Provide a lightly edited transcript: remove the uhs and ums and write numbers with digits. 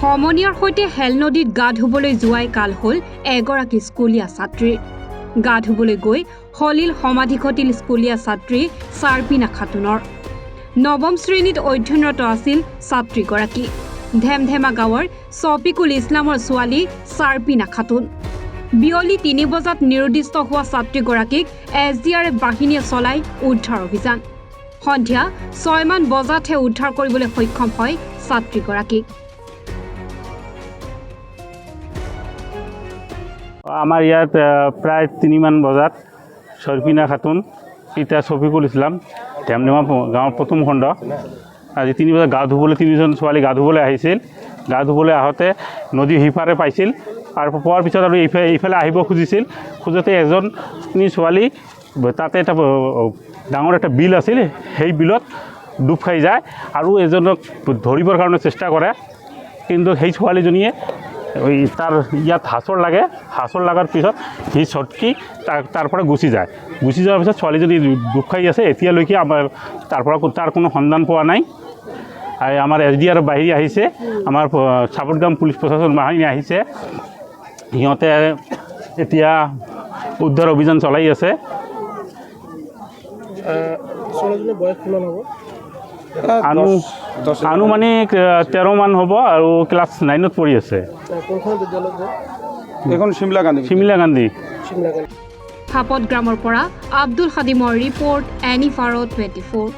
সমনীয়াৰ সৈতে হেল নদীত গা ধুবলৈ যোৱাই কাল হ'ল এগৰাকী স্কুলীয়া ছাত্ৰীৰ। গা ধুবলৈ গৈ হলিল সমাধি ঘটিল স্কুলীয়া ছাত্ৰী চাৰ্পিনা খাতুনৰ। নৱম শ্ৰেণীত অধ্যয়নৰত আছিল ছাত্ৰীগৰাকী। ধেমধেমা গাঁৱৰ ছফিকুল ইছলামৰ ছোৱালী চাৰ্পিনা খাতুন। বিয়লি ৩ বজাত নিৰুদ্দিষ্ট হোৱা ছাত্ৰীগৰাকীক SDRF বাহিনীয়ে চলাই উদ্ধাৰ অভিযান। সন্ধিয়া ৬ মান বজাতহে উদ্ধাৰ কৰিবলৈ সক্ষম হয় ছাত্ৰীগৰাকীক। আমাৰ ইয়াত প্ৰায় ৩ মান বজাত চাৰ্পিনা খাতুন পিতা ছফিকুল ইছলাম ধেমধেমা গাঁৱৰ প্ৰথম খণ্ড আজি ৩ বজাত গা ধুবলৈ ৩জন ছোৱালী গা ধুবলৈ আহিছিল। গা ধুবলৈ আহোঁতে নদী সিপাৰে পাইছিল আৰু পোৱাৰ পিছত আৰু ইফালে আহিব খুজিছিল। খোজোতে এজনী ছোৱালী তাতে এটা ডাঙৰ এটা বিল আছিল, সেই বিলত ডুব খাই যায় আৰু এজনক ধৰিবৰ কাৰণে চেষ্টা কৰে, কিন্তু সেই ছোৱালীজনীয়ে তাৰ ইয়াত হাঁচৰ লগাৰ পিছত সি ছটকি তাৰ পৰা গুচি যায়। গুচি যোৱাৰ পিছত ছোৱালীজনী ডুব খাই আছে। এতিয়ালৈকে আমাৰ তাৰ কোনো সন্ধান পোৱা নাই। আৰু আমাৰ SDRF বাহিনী আহিছে, আমাৰ চাপৰগাম পুলিচ প্ৰশাসন বাহিনী আহিছে। সিহঁতে এতিয়া উদ্ধাৰ অভিযান চলাই আছে। আনুমানিক 13 মান হ'ব আৰু ক্লাছ 9ত পঢ়ি আছে। এখন শিমলা গান্ধী। থাপত গ্ৰামৰ পৰা আব্দুল খাদিমৰ ৰিপৰ্ট, এনি ভাৰত 24।